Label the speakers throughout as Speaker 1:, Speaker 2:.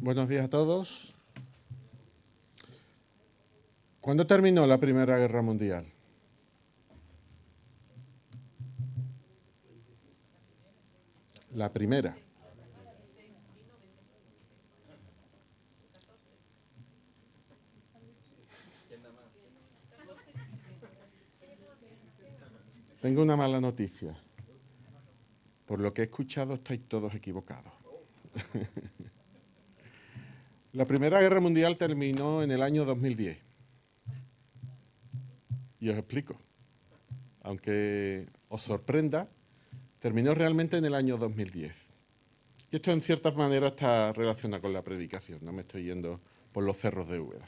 Speaker 1: Buenos días a todos. ¿Cuándo terminó la Primera Guerra Mundial? La primera. Tengo una mala noticia. Por lo que he escuchado, estáis todos equivocados. La Primera Guerra Mundial terminó en el año 2010. Y os explico. Aunque os sorprenda, terminó realmente en el año 2010. Y esto en cierta manera está relacionado con la predicación, no me estoy yendo por los cerros de Úbeda.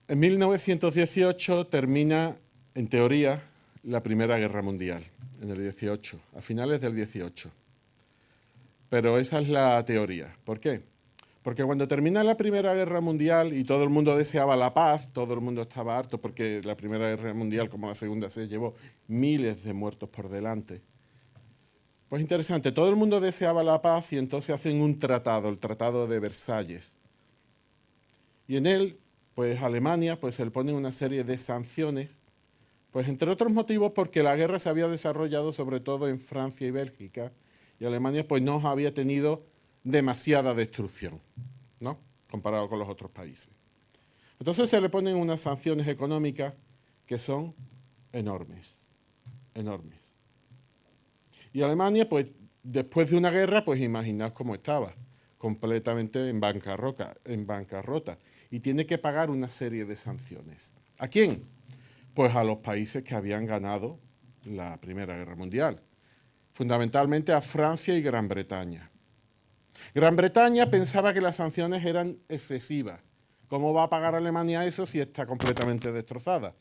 Speaker 1: En 1918 termina, en teoría, la Primera Guerra Mundial, en el 18, a finales del 18. Pero esa es la teoría. ¿Por qué? Porque cuando termina la Primera Guerra Mundial y todo el mundo deseaba la paz, todo el mundo estaba harto porque la Primera Guerra Mundial, como la Segunda, se llevó miles de muertos por delante. Pues interesante, todo el mundo deseaba la paz y entonces hacen un tratado, el Tratado de Versalles. Y en él, pues Alemania, pues se le pone una serie de sanciones, pues entre otros motivos porque la guerra se había desarrollado sobre todo en Francia y Bélgica, y Alemania pues no había tenido demasiada destrucción, ¿no? Comparado con los otros países. Entonces se le ponen unas sanciones económicas que son enormes, enormes. Y Alemania, pues después de una guerra, pues imaginaos cómo estaba, completamente en bancarrota, y tiene que pagar una serie de sanciones. ¿A quién? Pues a los países que habían ganado la Primera Guerra Mundial, fundamentalmente a Francia y Gran Bretaña. Gran Bretaña pensaba que las sanciones eran excesivas. ¿Cómo va a pagar Alemania eso si está completamente destrozada?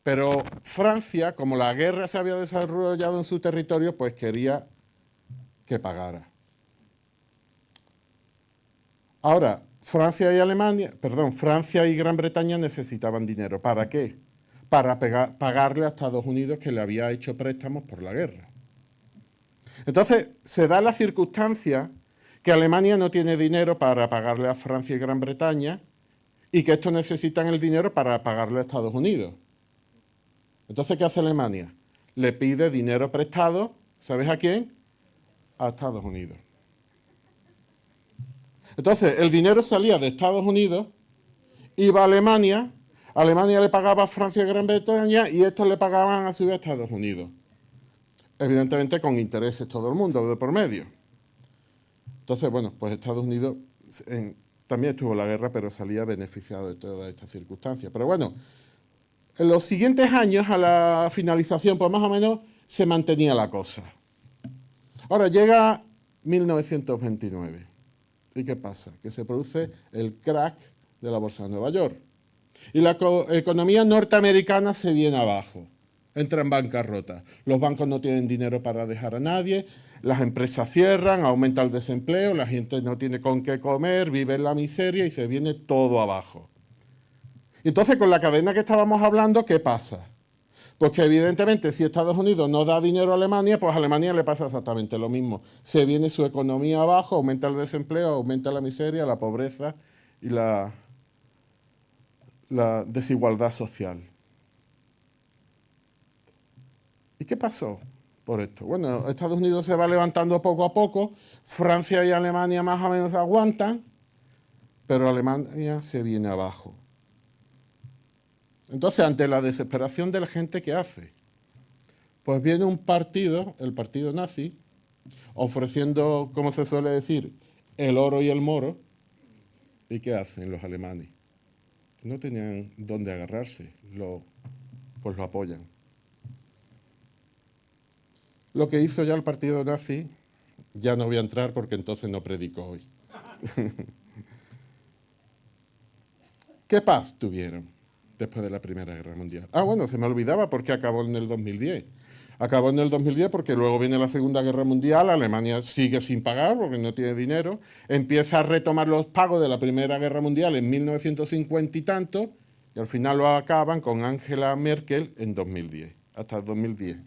Speaker 1: Pero Francia, como la guerra se había desarrollado en su territorio, pues quería que pagara. Ahora, Francia y Gran Bretaña necesitaban dinero. ¿Para qué? Para pagarle a Estados Unidos que le había hecho préstamos por la guerra. Entonces, se da la circunstancia que Alemania no tiene dinero para pagarle a Francia y Gran Bretaña y que estos necesitan el dinero para pagarle a Estados Unidos. Entonces, ¿qué hace Alemania? Le pide dinero prestado, ¿sabes a quién? A Estados Unidos. Entonces, el dinero salía de Estados Unidos, iba a Alemania, Alemania le pagaba a Francia y Gran Bretaña y estos le pagaban a su vez a Estados Unidos. Evidentemente con intereses todo el mundo de por medio. Entonces, bueno, pues Estados Unidos también estuvo en la guerra, pero salía beneficiado de todas estas circunstancias. Pero bueno, en los siguientes años, a la finalización, pues más o menos se mantenía la cosa. Ahora llega 1929. ¿Y qué pasa? Que se produce el crack de la Bolsa de Nueva York. Y la economía norteamericana se viene abajo, entra en bancarrota. Los bancos no tienen dinero para dejar a nadie, las empresas cierran, aumenta el desempleo, la gente no tiene con qué comer, vive en la miseria y se viene todo abajo. Entonces, con la cadena que estábamos hablando, ¿qué pasa? Pues que evidentemente si Estados Unidos no da dinero a Alemania, pues a Alemania le pasa exactamente lo mismo. Se viene su economía abajo, aumenta el desempleo, aumenta la miseria, la pobreza y la desigualdad social. ¿Y qué pasó por esto? Bueno, Estados Unidos se va levantando poco a poco, Francia y Alemania más o menos aguantan, pero Alemania se viene abajo. Entonces, ante la desesperación de la gente, ¿qué hace? Pues viene un partido, el partido nazi, ofreciendo, como se suele decir, el oro y el moro. ¿Y qué hacen los alemanes? No tenían dónde agarrarse, pues lo apoyan. Lo que hizo ya el partido nazi, ya no voy a entrar porque entonces no predico hoy. ¿Qué paz tuvieron después de la Primera Guerra Mundial? Ah, bueno, se me olvidaba porque acabó en el 2010. Acabó en el 2010 porque luego viene la Segunda Guerra Mundial, Alemania sigue sin pagar porque no tiene dinero, empieza a retomar los pagos de la Primera Guerra Mundial en 1950 y tanto, y al final lo acaban con Angela Merkel en 2010, hasta el 2010.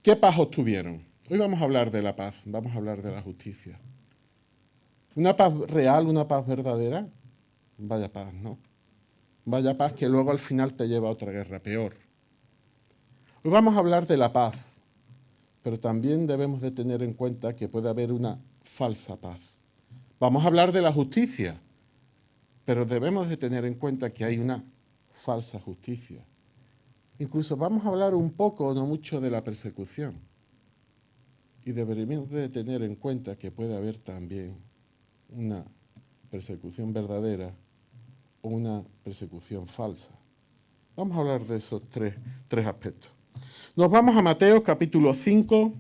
Speaker 1: ¿Qué paz obtuvieron? Hoy vamos a hablar de la paz, vamos a hablar de la justicia. Una paz real, una paz verdadera, vaya paz, ¿no? Vaya paz que luego al final te lleva a otra guerra peor. Hoy vamos a hablar de la paz, pero también debemos de tener en cuenta que puede haber una falsa paz. Vamos a hablar de la justicia, pero debemos de tener en cuenta que hay una falsa justicia. Incluso vamos a hablar un poco, no mucho, de la persecución. Y deberíamos de tener en cuenta que puede haber también una persecución verdadera o una persecución falsa. Vamos a hablar de esos tres aspectos. Nos vamos a Mateo capítulo 5,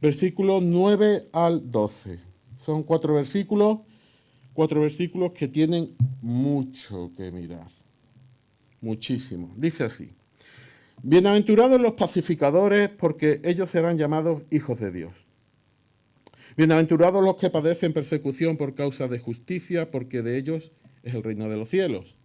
Speaker 1: versículos 9 al 12. Son 4 versículos que tienen mucho que mirar. Muchísimo. Dice así: bienaventurados los pacificadores, porque ellos serán llamados hijos de Dios. Bienaventurados los que padecen persecución por causa de justicia, porque de ellos es el reino de los cielos.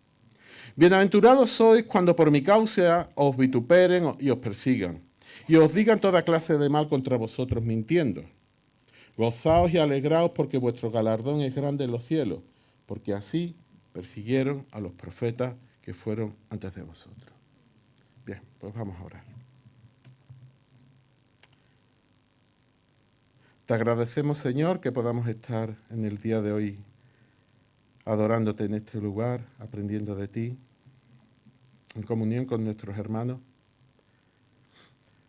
Speaker 1: Bienaventurados sois cuando por mi causa os vituperen y os persigan, y os digan toda clase de mal contra vosotros mintiendo. Gozaos y alegraos, porque vuestro galardón es grande en los cielos, porque así persiguieron a los profetas que fueron antes de vosotros. Bien, pues vamos a orar. Te agradecemos, Señor, que podamos estar en el día de hoy adorándote en este lugar, aprendiendo de ti, en comunión con nuestros hermanos.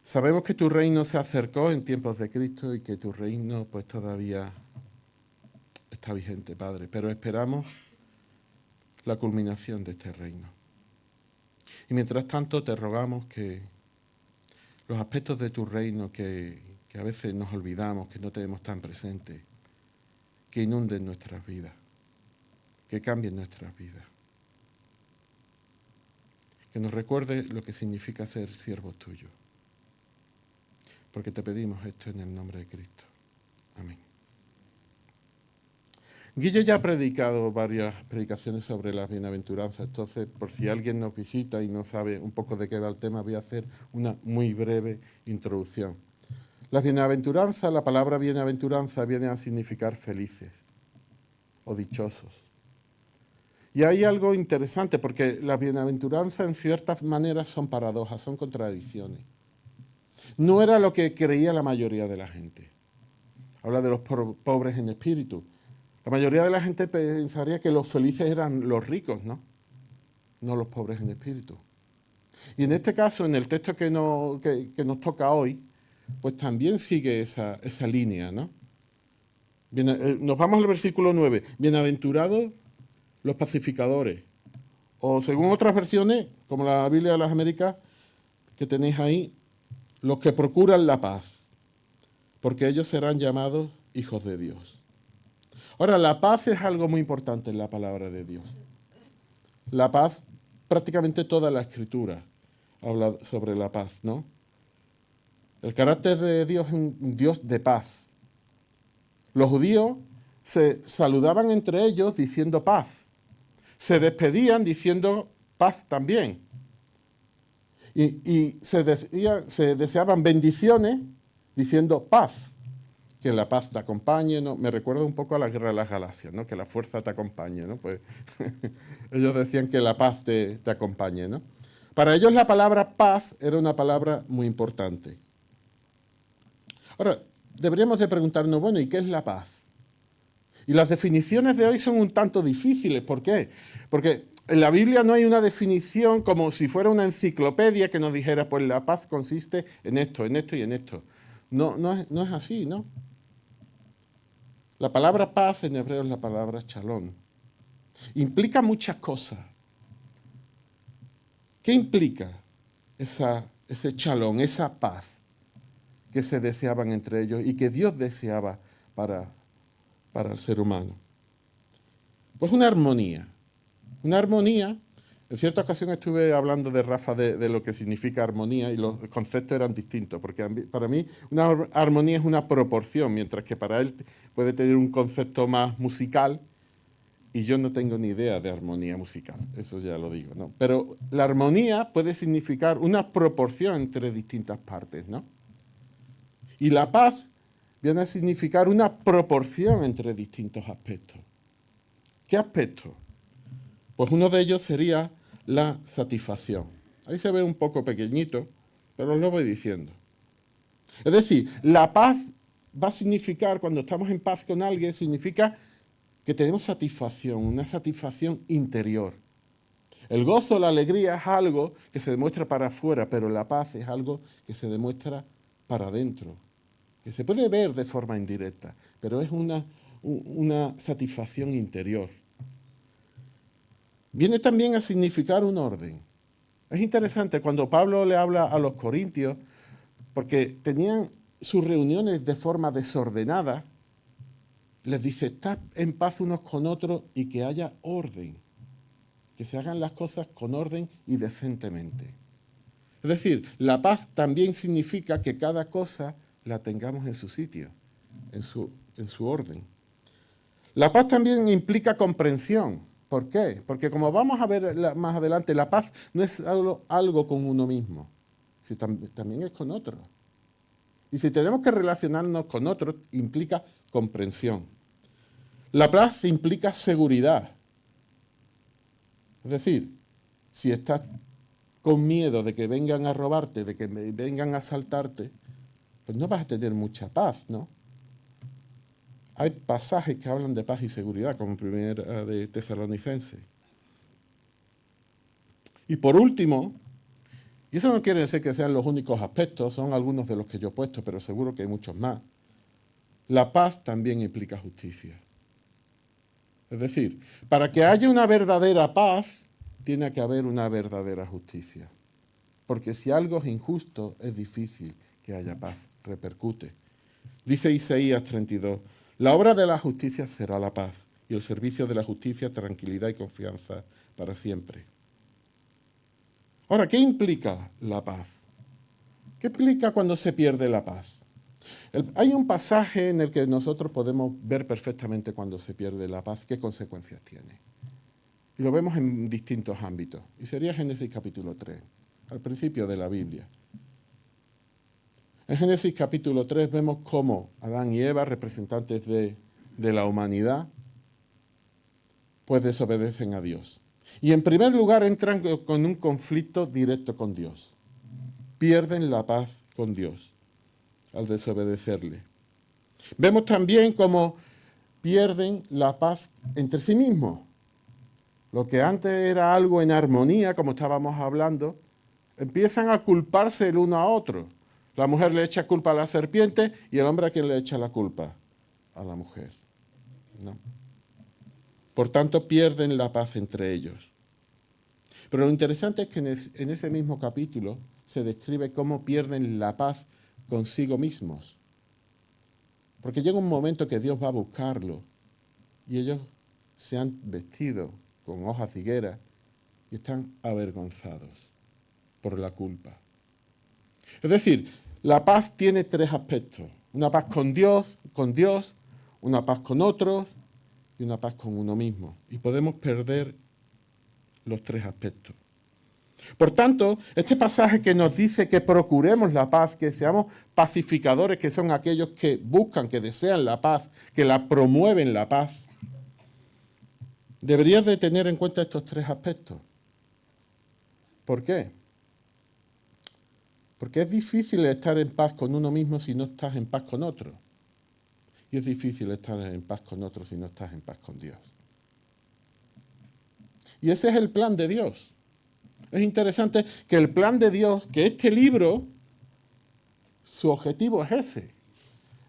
Speaker 1: Sabemos que tu reino se acercó en tiempos de Cristo y que tu reino pues todavía está vigente, Padre, pero esperamos la culminación de este reino. Y mientras tanto te rogamos que los aspectos de tu reino que a veces nos olvidamos, que no tenemos tan presentes, que inunden nuestras vidas, que cambien nuestras vidas. Que nos recuerde lo que significa ser siervos tuyos. Porque te pedimos esto en el nombre de Cristo. Amén. Guille ya ha predicado varias predicaciones sobre las bienaventuranzas, entonces por si alguien nos visita y no sabe un poco de qué va el tema, voy a hacer una muy breve introducción. Las bienaventuranzas, la palabra bienaventuranza viene a significar felices o dichosos. Y hay algo interesante, porque las bienaventuranzas en ciertas maneras son paradojas, son contradicciones. No era lo que creía la mayoría de la gente. Habla de los pobres en espíritu. La mayoría de la gente pensaría que los felices eran los ricos, ¿no? No los pobres en espíritu. Y en este caso, en el texto que nos toca hoy, pues también sigue esa línea, ¿no? Nos vamos al versículo 9. Bienaventurados los pacificadores. O según otras versiones, como la Biblia de las Américas, que tenéis ahí, los que procuran la paz, porque ellos serán llamados hijos de Dios. Ahora, la paz es algo muy importante en la palabra de Dios. La paz, prácticamente toda la Escritura habla sobre la paz, ¿no? El carácter de Dios es un Dios de paz. Los judíos se saludaban entre ellos diciendo paz. Se despedían diciendo paz también. Y se deseaban bendiciones diciendo paz. Que la paz te acompañe, ¿no? Me recuerda un poco a la guerra de las galaxias, ¿no? Que la fuerza te acompañe, ¿no? Pues ellos decían que la paz te acompañe, ¿no? Para ellos la palabra paz era una palabra muy importante. Ahora, deberíamos de preguntarnos, bueno, ¿y qué es la paz? Y las definiciones de hoy son un tanto difíciles. ¿Por qué? Porque en la Biblia no hay una definición como si fuera una enciclopedia que nos dijera, pues la paz consiste en esto y en esto. No es así, ¿no? La palabra paz en hebreo es la palabra shalom. Implica muchas cosas. ¿Qué implica ese shalom, esa paz que se deseaban entre ellos y que Dios deseaba para el ser humano? Pues una armonía. Una armonía. En cierta ocasión estuve hablando de Rafa de lo que significa armonía y los conceptos eran distintos, porque para mí una armonía es una proporción, mientras que para él puede tener un concepto más musical y yo no tengo ni idea de armonía musical, eso ya lo digo, ¿no? Pero la armonía puede significar una proporción entre distintas partes, ¿no? Y la paz viene a significar una proporción entre distintos aspectos. ¿Qué aspectos? Pues uno de ellos sería la satisfacción. Ahí se ve un poco pequeñito, pero os lo voy diciendo. Es decir, la paz va a significar, cuando estamos en paz con alguien, significa que tenemos satisfacción, una satisfacción interior. El gozo, la alegría es algo que se demuestra para afuera, pero la paz es algo que se demuestra para adentro, que se puede ver de forma indirecta, pero es una satisfacción interior. Viene también a significar un orden. Es interesante cuando Pablo le habla a los corintios, porque tenían sus reuniones de forma desordenada, les dice, estad en paz unos con otros y que haya orden, que se hagan las cosas con orden y decentemente. Es decir, la paz también significa que cada cosa la tengamos en su sitio, en su orden. La paz también implica comprensión. ¿Por qué? Porque como vamos a ver más adelante, la paz no es algo con uno mismo, también es con otros. Y si tenemos que relacionarnos con otros, implica comprensión. La paz implica seguridad. Es decir, si estás con miedo de que vengan a robarte, de que vengan a asaltarte, pues no vas a tener mucha paz, ¿no? Hay pasajes que hablan de paz y seguridad, como Primera de Tesalonicenses. Y por último, y eso no quiere decir que sean los únicos aspectos, son algunos de los que yo he puesto, pero seguro que hay muchos más. La paz también implica justicia. Es decir, para que haya una verdadera paz, tiene que haber una verdadera justicia. Porque si algo es injusto, es difícil que haya paz, repercute. Dice Isaías 32, la obra de la justicia será la paz, y el servicio de la justicia, tranquilidad y confianza para siempre. Ahora, ¿qué implica la paz? ¿Qué implica cuando se pierde la paz? Hay un pasaje en el que nosotros podemos ver perfectamente cuando se pierde la paz, qué consecuencias tiene. Y lo vemos en distintos ámbitos. Y sería Génesis capítulo 3, al principio de la Biblia. En Génesis capítulo 3 vemos cómo Adán y Eva, representantes de la humanidad, pues desobedecen a Dios. Y en primer lugar entran con un conflicto directo con Dios. Pierden la paz con Dios al desobedecerle. Vemos también cómo pierden la paz entre sí mismos. Lo que antes era algo en armonía, como estábamos hablando, empiezan a culparse el uno a otro. La mujer le echa culpa a la serpiente y el hombre a quien le echa la culpa, a la mujer, ¿no? Por tanto, pierden la paz entre ellos. Pero lo interesante es que en ese mismo capítulo se describe cómo pierden la paz consigo mismos. Porque llega un momento que Dios va a buscarlo y ellos se han vestido con hojas de higuera y están avergonzados por la culpa. Es decir, la paz tiene tres aspectos. Una paz con Dios, una paz con otros y una paz con uno mismo. Y podemos perder los tres aspectos. Por tanto, este pasaje que nos dice que procuremos la paz, que seamos pacificadores, que son aquellos que buscan, que desean la paz, que la promueven la paz, deberías de tener en cuenta estos tres aspectos. ¿Por qué? Porque es difícil estar en paz con uno mismo si no estás en paz con otro. Y es difícil estar en paz con otro si no estás en paz con Dios. Y ese es el plan de Dios. Es interesante que el plan de Dios, que este libro, su objetivo es ese,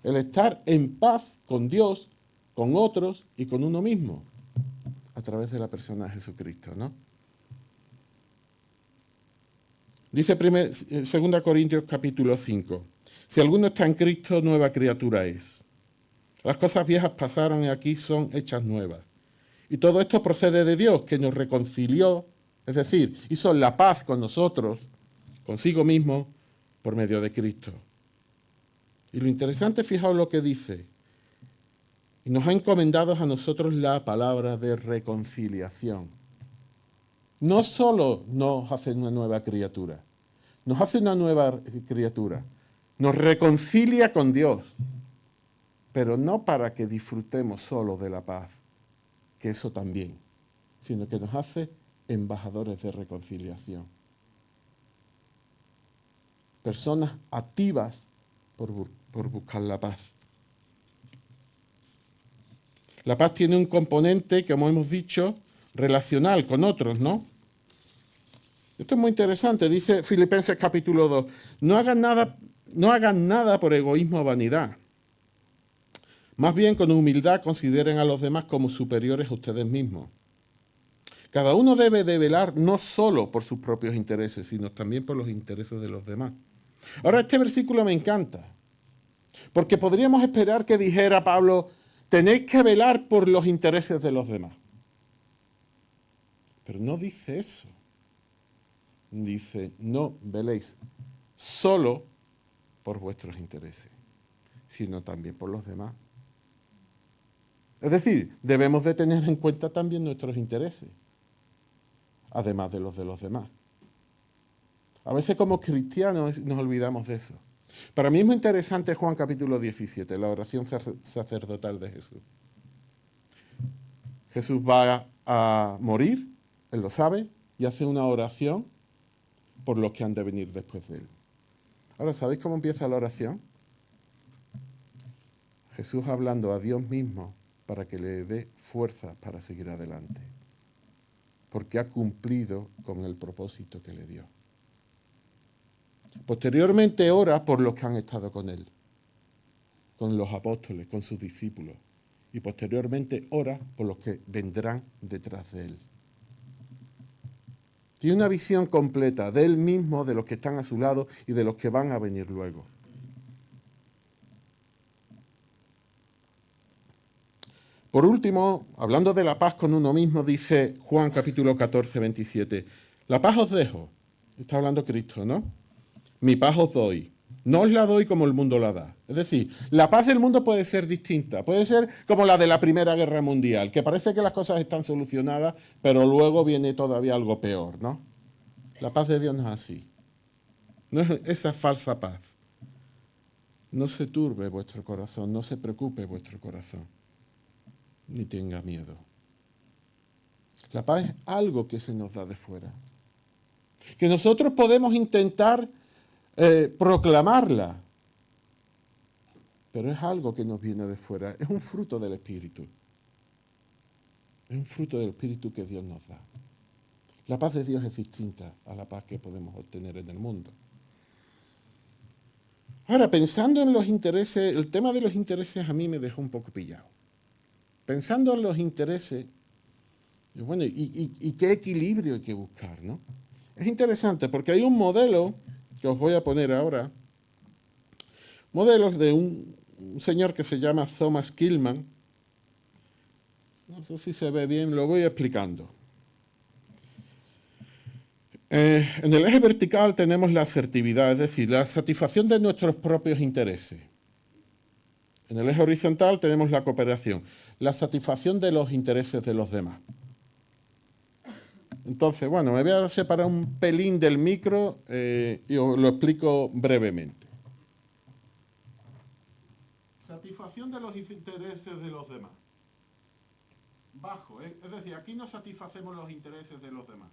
Speaker 1: el estar en paz con Dios, con otros y con uno mismo, a través de la persona de Jesucristo, ¿no? Dice 2 Corintios capítulo 5, si alguno está en Cristo, nueva criatura es. Las cosas viejas pasaron y aquí son hechas nuevas. Y todo esto procede de Dios, que nos reconcilió, es decir, hizo la paz con nosotros, consigo mismo, por medio de Cristo. Y lo interesante, fijaos lo que dice, y nos ha encomendado a nosotros la palabra de reconciliación. No solo nos hace una nueva criatura, nos hace una nueva criatura, nos reconcilia con Dios. pero no para que disfrutemos solo de la paz, que eso también, sino que nos hace embajadores de reconciliación. Personas activas por buscar la paz. La paz tiene un componente, como hemos dicho, relacional con otros, ¿no? Esto es muy interesante, dice Filipenses capítulo 2, no hagan nada por egoísmo o vanidad. Más bien, con humildad, consideren a los demás como superiores a ustedes mismos. Cada uno debe de velar no solo por sus propios intereses, sino también por los intereses de los demás. Ahora, este versículo me encanta, porque podríamos esperar que dijera Pablo, tenéis que velar por los intereses de los demás. Pero no dice eso. Dice, no veléis solo por vuestros intereses, sino también por los demás. Es decir, debemos de tener en cuenta también nuestros intereses, además de los demás. A veces como cristianos nos olvidamos de eso. Para mí es muy interesante Juan capítulo 17, la oración sacerdotal de Jesús. Jesús va a morir, él lo sabe, y hace una oración por los que han de venir después de él. Ahora, ¿sabéis cómo empieza la oración? Jesús hablando a Dios mismo para que le dé fuerza para seguir adelante, porque ha cumplido con el propósito que le dio. Posteriormente ora por los que han estado con él, con los apóstoles, con sus discípulos, y posteriormente ora por los que vendrán detrás de él. Tiene una visión completa de él mismo, de los que están a su lado y de los que van a venir luego. Por último, hablando de la paz con uno mismo, dice Juan capítulo 14, 27, la paz os dejo, está hablando Cristo, ¿no? Mi paz os doy, no os la doy como el mundo la da. Es decir, la paz del mundo puede ser distinta, puede ser como la de la Primera Guerra Mundial, que parece que las cosas están solucionadas, pero luego viene todavía algo peor, ¿no? La paz de Dios no es así, no es esa falsa paz. No se turbe vuestro corazón, no se preocupe vuestro corazón, ni tenga miedo. La paz es algo que se nos da de fuera, que nosotros podemos intentar proclamarla, pero es algo que nos viene de fuera, es un fruto del Espíritu. Es un fruto del Espíritu que Dios nos da. La paz de Dios es distinta a la paz que podemos obtener en el mundo. Ahora, pensando en los intereses, el tema de los intereses a mí me dejó un poco pillado. Pensando en los intereses, bueno, ¿y qué equilibrio hay que buscar, no? Es interesante porque hay un modelo que os voy a poner ahora, modelos de un señor que se llama Thomas Kilmann. No sé si se ve bien, lo voy explicando. En el eje vertical tenemos la asertividad, es decir, la satisfacción de nuestros propios intereses. En el eje horizontal tenemos la cooperación, la satisfacción de los intereses de los demás. Entonces, bueno, me voy a separar un pelín del micro y os lo explico brevemente. Satisfacción de los intereses de los demás. Bajo, es decir, aquí no satisfacemos los intereses de los demás.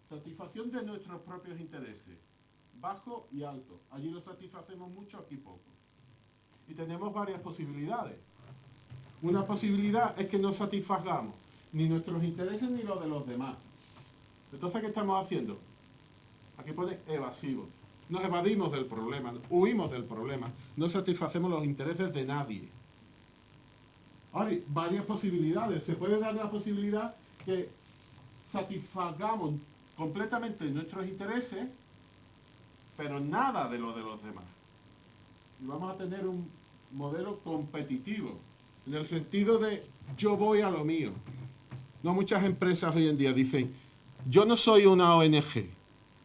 Speaker 1: Satisfacción de nuestros propios intereses. Bajo y alto. Allí lo satisfacemos mucho, aquí poco. Y tenemos varias posibilidades. Una posibilidad es que no satisfagamos ni nuestros intereses ni los de los demás. Entonces, ¿qué estamos haciendo? Aquí pone evasivo. Nos evadimos del problema, huimos del problema, no satisfacemos los intereses de nadie. Ahora, hay varias posibilidades. Se puede dar la posibilidad que satisfagamos completamente nuestros intereses, pero nada de lo de los demás. Y vamos a tener un modelo competitivo, en el sentido de yo voy a lo mío. No, muchas empresas hoy en día dicen, yo no soy una ONG.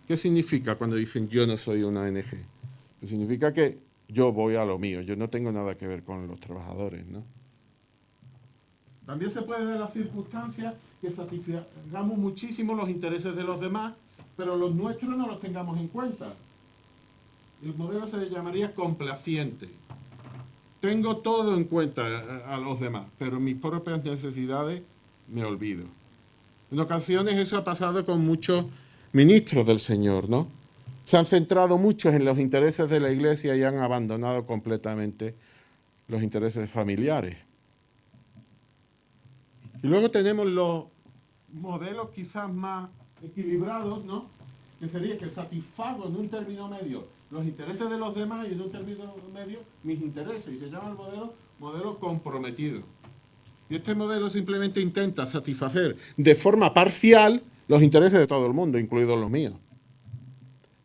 Speaker 1: ¿Qué significa cuando dicen yo no soy una ONG? Pues significa que yo voy a lo mío, yo no tengo nada que ver con los trabajadores, ¿no? También se puede dar la circunstancia que satisfagamos muchísimo los intereses de los demás, pero los nuestros no los tengamos en cuenta. El modelo se le llamaría complaciente. tengo todo en cuenta a los demás, pero mis propias necesidades me olvido. En ocasiones eso ha pasado con muchos ministros del Señor, ¿no? Se han centrado mucho en los intereses de la Iglesia y han abandonado completamente los intereses familiares. Y luego tenemos los modelos quizás más equilibrados, ¿no? Que sería que satisfago en un término medio los intereses de los demás y en un término medio mis intereses. Y se llama el modelo comprometido. Y este modelo simplemente intenta satisfacer de forma parcial los intereses de todo el mundo, incluidos los míos.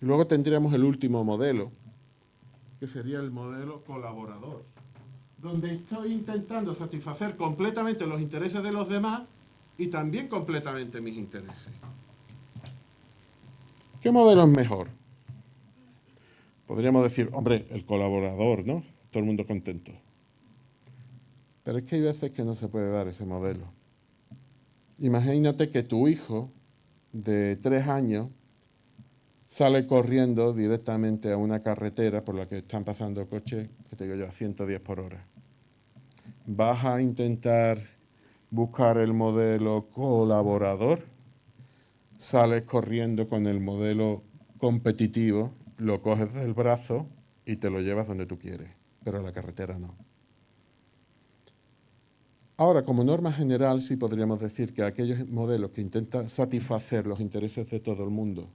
Speaker 1: Y luego tendríamos el último modelo, que sería el modelo colaborador, donde estoy intentando satisfacer completamente los intereses de los demás y también completamente mis intereses. ¿Qué modelo es mejor? Podríamos decir, hombre, el colaborador, ¿no? Todo el mundo contento. Pero es que hay veces que no se puede dar ese modelo. Imagínate que tu hijo de 3 años sale corriendo directamente a una carretera por la que están pasando coches, que te digo yo, a 110 por hora. ¿Vas a intentar buscar el modelo colaborador? Sales corriendo con el modelo competitivo, lo coges del brazo y te lo llevas donde tú quieres, pero a la carretera no. Ahora, como norma general, sí podríamos decir que aquellos modelos que intentan satisfacer los intereses de todo el mundo,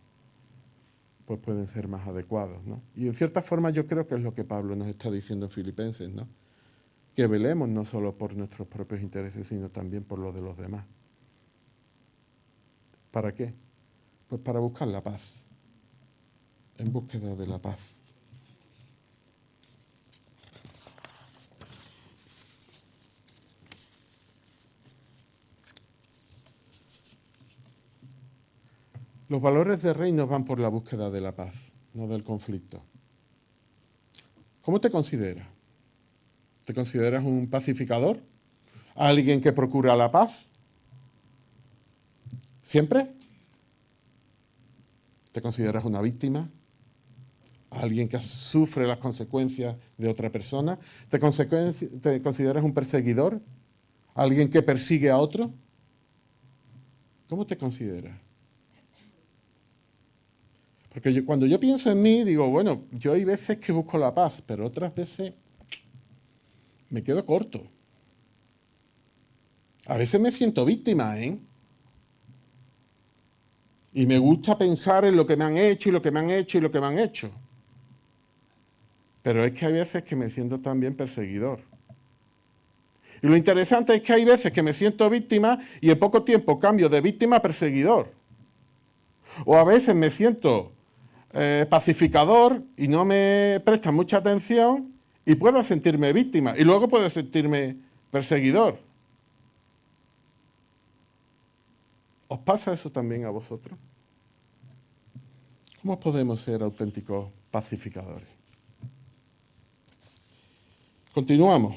Speaker 1: pues pueden ser más adecuados, ¿no? Y en cierta forma yo creo que es lo que Pablo nos está diciendo en Filipenses, ¿no? Que velemos no solo por nuestros propios intereses, sino también por los de los demás. ¿Para qué? Pues para buscar la paz, en búsqueda de la paz. Los valores de reino van por la búsqueda de la paz, no del conflicto. ¿Cómo te consideras? ¿Te consideras un pacificador? ¿Alguien que procura la paz? ¿Siempre? ¿Te consideras una víctima? ¿Alguien que sufre las consecuencias de otra persona? ¿Te consideras un perseguidor? ¿Alguien que persigue a otro? ¿Cómo te consideras? Porque cuando yo pienso en mí, digo, bueno, yo hay veces que busco la paz, pero otras veces me quedo corto. A veces me siento víctima, ¿eh? Y me gusta pensar en lo que me han hecho y lo que me han hecho y lo que me han hecho. Pero es que hay veces que me siento también perseguidor. Y lo interesante es que hay veces que me siento víctima y en poco tiempo cambio de víctima a perseguidor. O a veces me siento pacificador y no me prestan mucha atención y puedo sentirme víctima y luego puedo sentirme perseguidor. ¿Os pasa eso también a vosotros? ¿Cómo podemos ser auténticos pacificadores? Continuamos.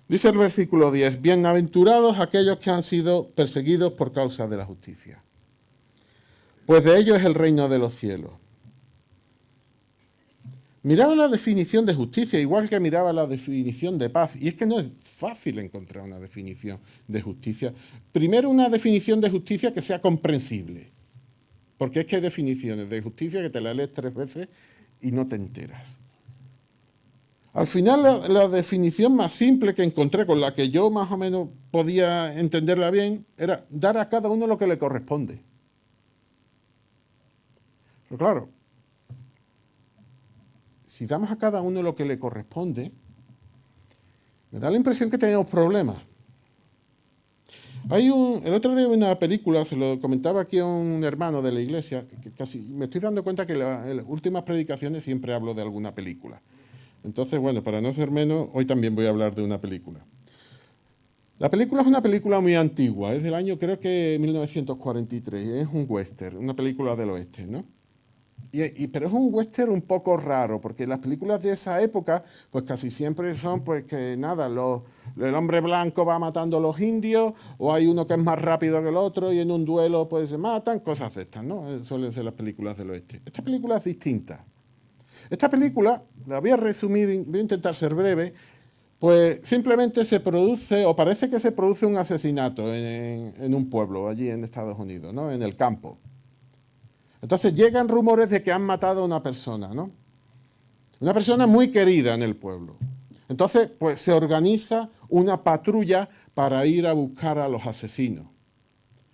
Speaker 1: Dice el versículo 10, bienaventurados aquellos que han sido perseguidos por causa de la justicia, pues de ellos es el reino de los cielos. Miraba la definición de justicia igual que miraba la definición de paz, y es que no es fácil encontrar una definición de justicia. Primero, una definición de justicia que sea comprensible, porque es que hay definiciones de justicia que te la lees 3 veces y no te enteras. Al final, la definición más simple que encontré, con la que yo más o menos podía entenderla bien, era dar a cada uno lo que le corresponde. Pero claro, si damos a cada uno lo que le corresponde, me da la impresión que tenemos problemas. El otro día vi una película, se lo comentaba aquí a un hermano de la iglesia, que casi me estoy dando cuenta que en las últimas predicaciones siempre hablo de alguna película. Entonces, bueno, para no ser menos, hoy también voy a hablar de una película. La película es una película muy antigua, es del año creo que 1943, es un western, una película del oeste, ¿no? Pero es un western un poco raro, porque las películas de esa época, pues casi siempre son, pues que nada, el hombre blanco va matando a los indios, o hay uno que es más rápido que el otro, y en un duelo pues se matan, cosas de estas, ¿no? Suelen ser las películas del oeste. Esta película es distinta. Esta película, la voy a resumir, voy a intentar ser breve, pues simplemente se produce, o parece que se produce un asesinato en un pueblo allí en Estados Unidos, ¿no? En el campo. Entonces llegan rumores de que han matado a una persona, ¿no? Una persona muy querida en el pueblo. Entonces, pues se organiza una patrulla para ir a buscar a los asesinos.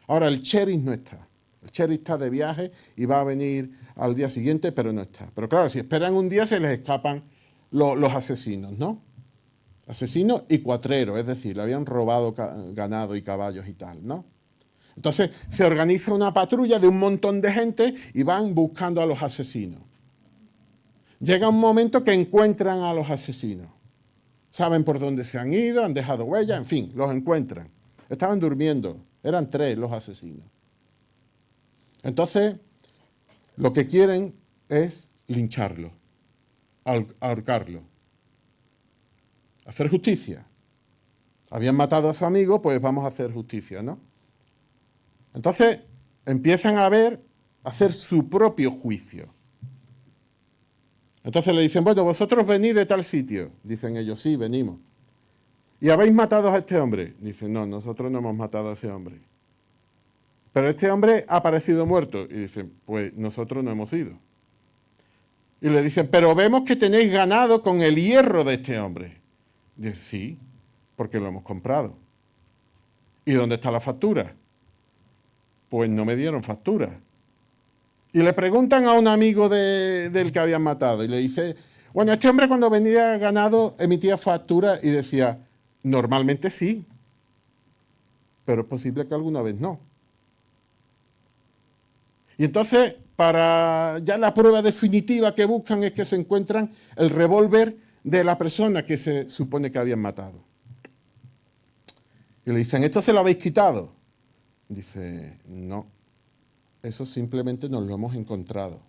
Speaker 1: Ahora, el sheriff no está. El sheriff está de viaje y va a venir al día siguiente, pero no está. Pero claro, si esperan un día se les escapan los asesinos, ¿no? Asesinos y cuatreros, es decir, le habían robado ganado y caballos y tal, ¿no? Entonces se organiza una patrulla de un montón de gente y van buscando a los asesinos. Llega un momento que encuentran a los asesinos. Saben por dónde se han ido, han dejado huella, en fin, los encuentran. Estaban durmiendo, eran 3 los asesinos. Entonces, lo que quieren es lincharlo, ahorcarlo, hacer justicia. Habían matado a su amigo, pues vamos a hacer justicia, ¿no? Entonces, empiezan a hacer su propio juicio. Entonces le dicen, bueno, vosotros venís de tal sitio. Dicen ellos, sí, venimos. ¿Y habéis matado a este hombre? Dicen, no, nosotros no hemos matado a ese hombre. Pero este hombre ha aparecido muerto. Y dicen, pues nosotros no hemos ido. Y le dicen, pero vemos que tenéis ganado con el hierro de este hombre. Dice, sí, porque lo hemos comprado. ¿Y dónde está la factura? Pues no me dieron factura. Y le preguntan a un amigo del que habían matado y le dice, bueno, este hombre cuando venía ganado emitía factura y decía, normalmente sí, pero es posible que alguna vez no. Y entonces, para ya la prueba definitiva que buscan es que se encuentran el revólver de la persona que se supone que habían matado. Y le dicen, ¿esto se lo habéis quitado? Dice, no, eso simplemente nos lo hemos encontrado.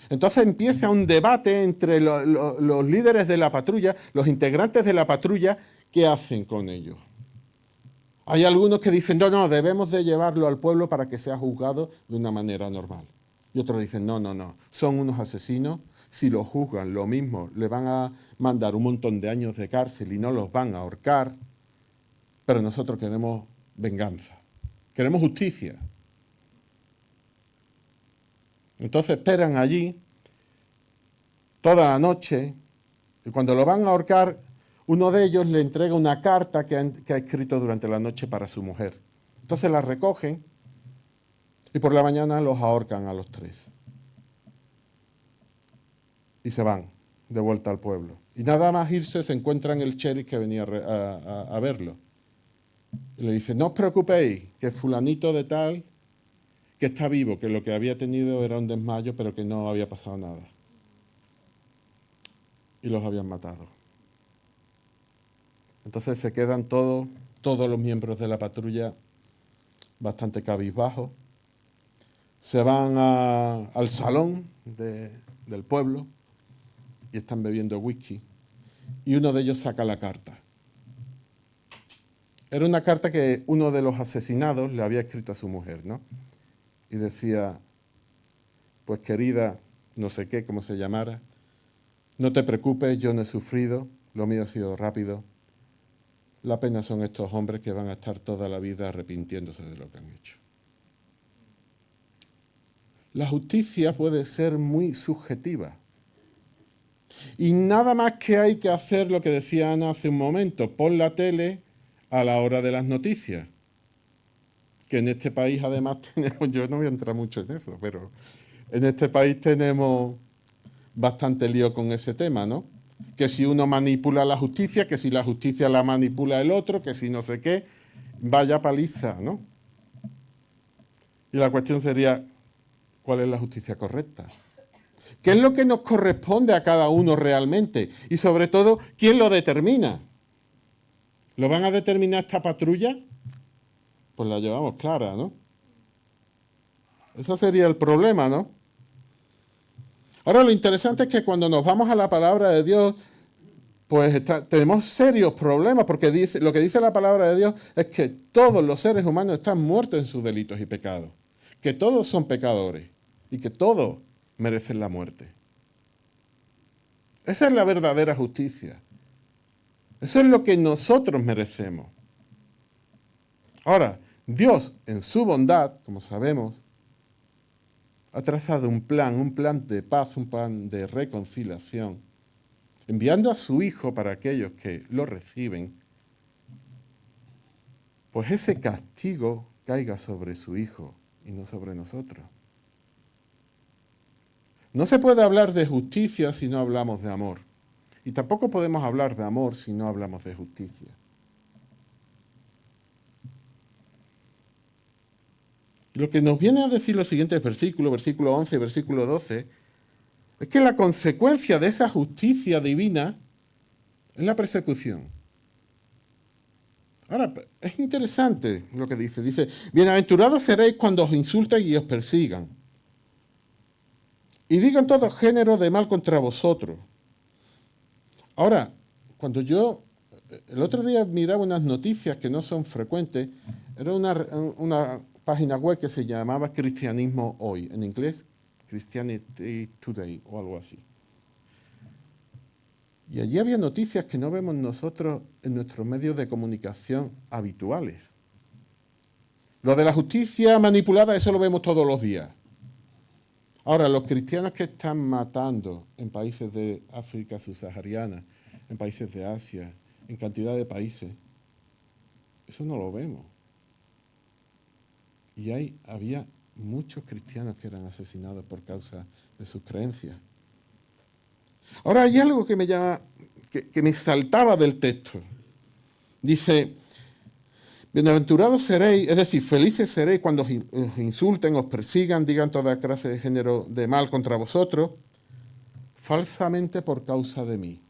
Speaker 1: Entonces empieza un debate entre los líderes de la patrulla, los integrantes de la patrulla, ¿qué hacen con ellos? Hay algunos que dicen, no, debemos de llevarlo al pueblo para que sea juzgado de una manera normal. Y otros dicen, no, son unos asesinos, si los juzgan lo mismo, le van a mandar un montón de años de cárcel y no los van a ahorcar, pero nosotros queremos venganza, queremos justicia. Entonces esperan allí toda la noche y cuando lo van a ahorcar, uno de ellos le entrega una carta que ha escrito durante la noche para su mujer. Entonces la recogen y por la mañana los ahorcan a los 3. Y se van de vuelta al pueblo. Y nada más irse se encuentran el sheriff que venía a verlo. Y le dice, no os preocupéis, que fulanito de tal, que está vivo, que lo que había tenido era un desmayo, pero que no había pasado nada. Y los habían matado. Entonces se quedan todos los miembros de la patrulla bastante cabizbajos. Se van al salón del pueblo y están bebiendo whisky. Y uno de ellos saca la carta. Era una carta que uno de los asesinados le había escrito a su mujer, ¿no? Y decía, pues querida, no sé qué, cómo se llamara, no te preocupes, yo no he sufrido, lo mío ha sido rápido. La pena son estos hombres que van a estar toda la vida arrepintiéndose de lo que han hecho. La justicia puede ser muy subjetiva. Y nada más que hay que hacer lo que decía Ana hace un momento, pon la tele a la hora de las noticias. Que en este país además tenemos, yo no voy a entrar mucho en eso, pero en este país tenemos bastante lío con ese tema, ¿no? Que si uno manipula la justicia, que si la justicia la manipula el otro, que si no sé qué, vaya paliza, ¿no? Y la cuestión sería, ¿cuál es la justicia correcta? ¿Qué es lo que nos corresponde a cada uno realmente? Y sobre todo, ¿quién lo determina? ¿Lo van a determinar esta patrulla? Pues la llevamos clara, ¿no? Ese sería el problema, ¿no? Ahora lo interesante es que cuando nos vamos a la palabra de Dios, pues tenemos serios problemas, porque lo que dice la palabra de Dios es que todos los seres humanos están muertos en sus delitos y pecados, que todos son pecadores y que todos merecen la muerte. Esa es la verdadera justicia. Eso es lo que nosotros merecemos. Ahora, Dios, en su bondad, como sabemos, ha trazado un plan de paz, un plan de reconciliación, enviando a su Hijo para aquellos que lo reciben, pues ese castigo caiga sobre su Hijo y no sobre nosotros. No se puede hablar de justicia si no hablamos de amor. Y tampoco podemos hablar de amor si no hablamos de justicia. Lo que nos viene a decir los siguientes versículos, versículo 11 y versículo 12, es que la consecuencia de esa justicia divina es la persecución. Ahora, es interesante lo que dice. Dice, bienaventurados seréis cuando os insulten y os persigan. Y digan todo género de mal contra vosotros. Ahora, el otro día miraba unas noticias que no son frecuentes, era una página web que se llamaba Cristianismo Hoy, en inglés Christianity Today o algo así. Y allí había noticias que no vemos nosotros en nuestros medios de comunicación habituales. Lo de la justicia manipulada, eso lo vemos todos los días. Ahora, los cristianos que están matando en países de África subsahariana, en países de Asia, en cantidad de países, eso no lo vemos. Y había muchos cristianos que eran asesinados por causa de sus creencias. Ahora hay algo que que me saltaba del texto. Dice, bienaventurados seréis, es decir, felices seréis cuando os insulten, os persigan, digan toda clase de género de mal contra vosotros, falsamente por causa de mí.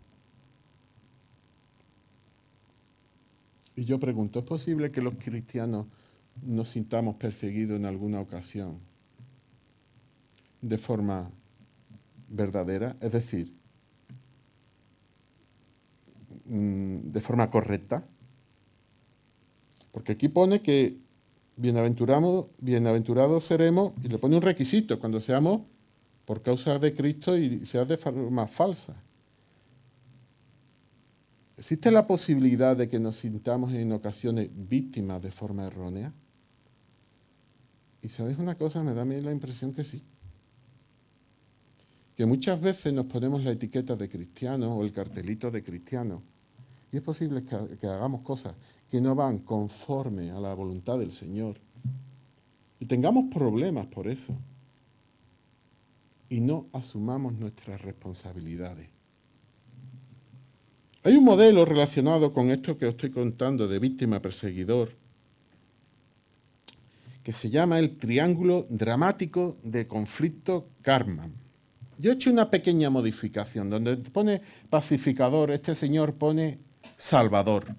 Speaker 1: Y yo pregunto, ¿es posible que los cristianos nos sintamos perseguidos en alguna ocasión de forma verdadera? Es decir, de forma correcta. Porque aquí pone que bienaventurados seremos, y le pone un requisito, cuando seamos por causa de Cristo y sea de forma falsa. ¿Existe la posibilidad de que nos sintamos en ocasiones víctimas de forma errónea? Y ¿sabéis una cosa? Me da a mí la impresión que sí. Que muchas veces nos ponemos la etiqueta de cristiano o el cartelito de cristiano. Y es posible que hagamos cosas que no van conforme a la voluntad del Señor. Y tengamos problemas por eso. Y no asumamos nuestras responsabilidades. Hay un modelo relacionado con esto que os estoy contando de víctima perseguidor que se llama el triángulo dramático de conflicto Karman. Yo he hecho una pequeña modificación donde pone pacificador, este señor pone salvador.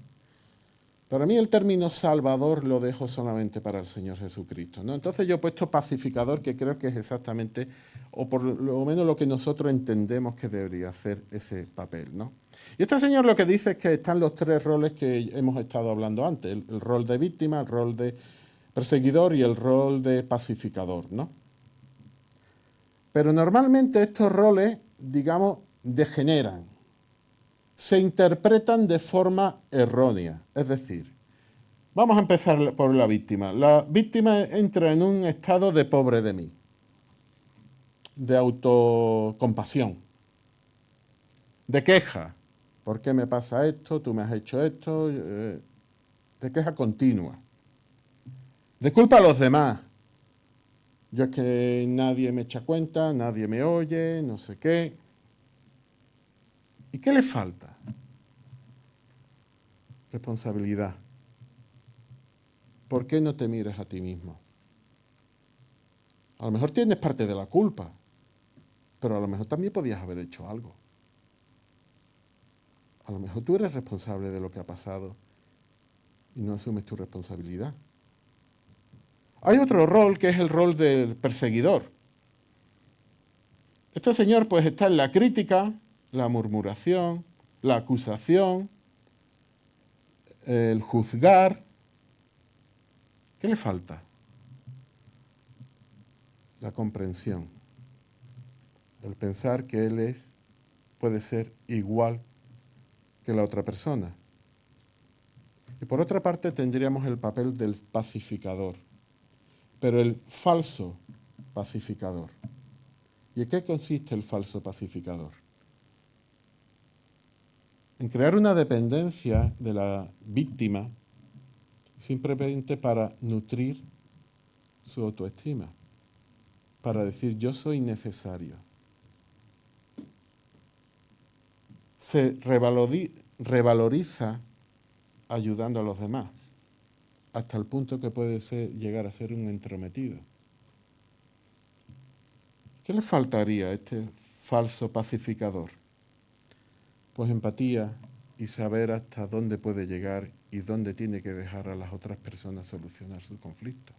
Speaker 1: Para mí el término salvador lo dejo solamente para el Señor Jesucristo, ¿no? Entonces yo he puesto pacificador, que creo que es exactamente, o por lo menos lo que nosotros entendemos que debería hacer ese papel, ¿no? Y este señor lo que dice es que están los tres roles que hemos estado hablando antes, el rol de víctima, el rol de perseguidor y el rol de pacificador, ¿no? Pero normalmente estos roles, digamos, degeneran, se interpretan de forma errónea. Es decir, vamos a empezar por la víctima. La víctima entra en un estado de pobre de mí, de autocompasión, de queja. ¿Por qué me pasa esto? ¿Tú me has hecho esto? De queja continua. De culpa a los demás. Yo es que nadie me echa cuenta, nadie me oye, no sé qué. ¿Y qué le falta? Responsabilidad. ¿Por qué no te miras a ti mismo? A lo mejor tienes parte de la culpa, pero a lo mejor también podías haber hecho algo. A lo mejor tú eres responsable de lo que ha pasado y no asumes tu responsabilidad. Hay otro rol que es el rol del perseguidor. Este señor pues está en la crítica, la murmuración, la acusación, el juzgar. ¿Qué le falta? La comprensión. El pensar que él es puede ser igual que la otra persona. Y por otra parte tendríamos el papel del pacificador, pero el falso pacificador. ¿Y en qué consiste el falso pacificador? En crear una dependencia de la víctima simplemente para nutrir su autoestima, para decir yo soy necesario. Se revaloriza ayudando a los demás, hasta el punto que puede llegar a ser un entrometido. ¿Qué le faltaría a este falso pacificador? Pues empatía y saber hasta dónde puede llegar y dónde tiene que dejar a las otras personas solucionar su conflicto.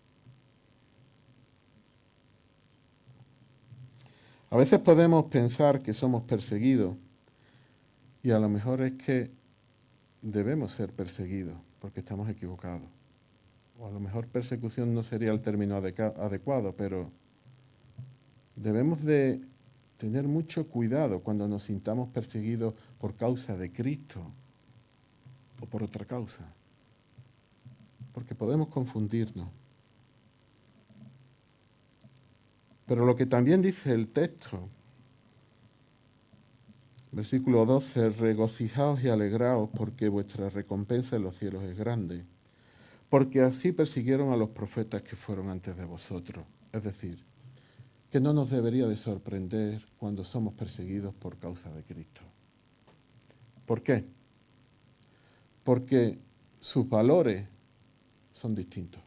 Speaker 1: A veces podemos pensar que somos perseguidos y a lo mejor es que debemos ser perseguidos porque estamos equivocados. O a lo mejor persecución no sería el término adecuado, pero debemos de tener mucho cuidado cuando nos sintamos perseguidos por causa de Cristo o por otra causa, porque podemos confundirnos. Pero lo que también dice el texto, versículo 12, regocijaos y alegraos porque vuestra recompensa en los cielos es grande, porque así persiguieron a los profetas que fueron antes de vosotros. Es decir, que no nos debería de sorprender cuando somos perseguidos por causa de Cristo. ¿Por qué? Porque sus valores son distintos.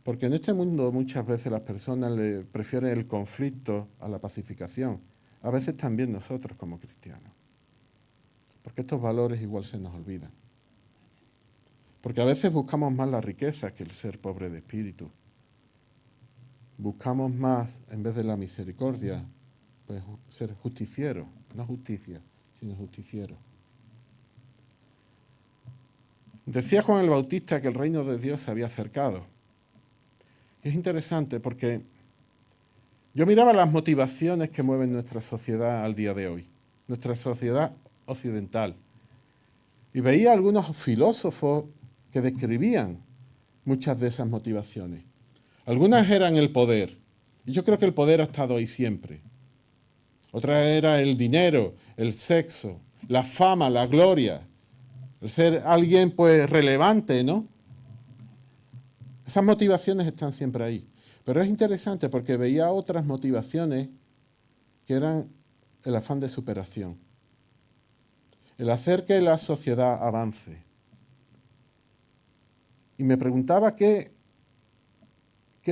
Speaker 1: Porque en este mundo muchas veces las personas le prefieren el conflicto a la pacificación. A veces también nosotros como cristianos. Porque estos valores igual se nos olvidan. Porque a veces buscamos más la riqueza que el ser pobre de espíritu. Buscamos más, en vez de la misericordia, pues ser justiciero, no justicia, sino justiciero. Decía Juan el Bautista que el reino de Dios se había acercado. Es interesante porque yo miraba las motivaciones que mueven nuestra sociedad al día de hoy, nuestra sociedad occidental, y veía algunos filósofos que describían muchas de esas motivaciones. Algunas eran el poder, y yo creo que el poder ha estado ahí siempre. Otra era el dinero, el sexo, la fama, la gloria, el ser alguien pues relevante, ¿no? Esas motivaciones están siempre ahí. Pero es interesante porque veía otras motivaciones que eran el afán de superación, el hacer que la sociedad avance. Y me preguntaba qué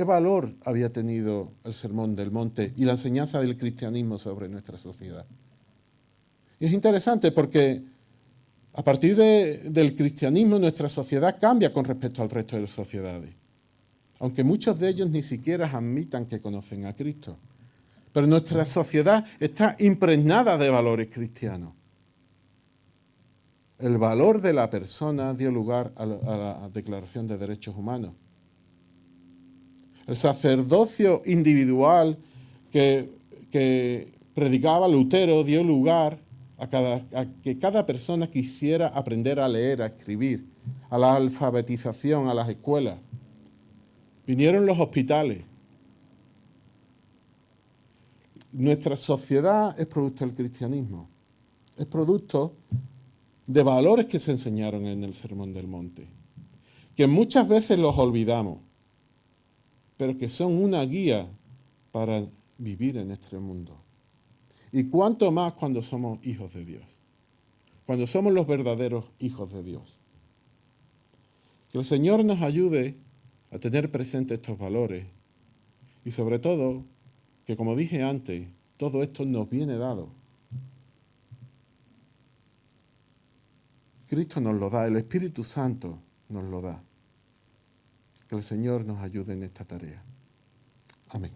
Speaker 1: valor había tenido el Sermón del Monte y la enseñanza del cristianismo sobre nuestra sociedad. Y es interesante porque a partir del cristianismo nuestra sociedad cambia con respecto al resto de las sociedades. Aunque muchos de ellos ni siquiera admitan que conocen a Cristo. Pero nuestra sociedad está impregnada de valores cristianos. El valor de la persona dio lugar a la Declaración de Derechos Humanos. El sacerdocio individual que predicaba Lutero dio lugar a que cada persona quisiera aprender a leer, a escribir, a la alfabetización, a las escuelas. Vinieron los hospitales. Nuestra sociedad es producto del cristianismo. Es producto de valores que se enseñaron en el Sermón del Monte, que muchas veces los olvidamos, pero que son una guía para vivir en este mundo. Y cuánto más cuando somos hijos de Dios, cuando somos los verdaderos hijos de Dios. Que el Señor nos ayude a tener presentes estos valores y sobre todo, que como dije antes, todo esto nos viene dado. Cristo nos lo da, el Espíritu Santo nos lo da. Que el Señor nos ayude en esta tarea. Amén.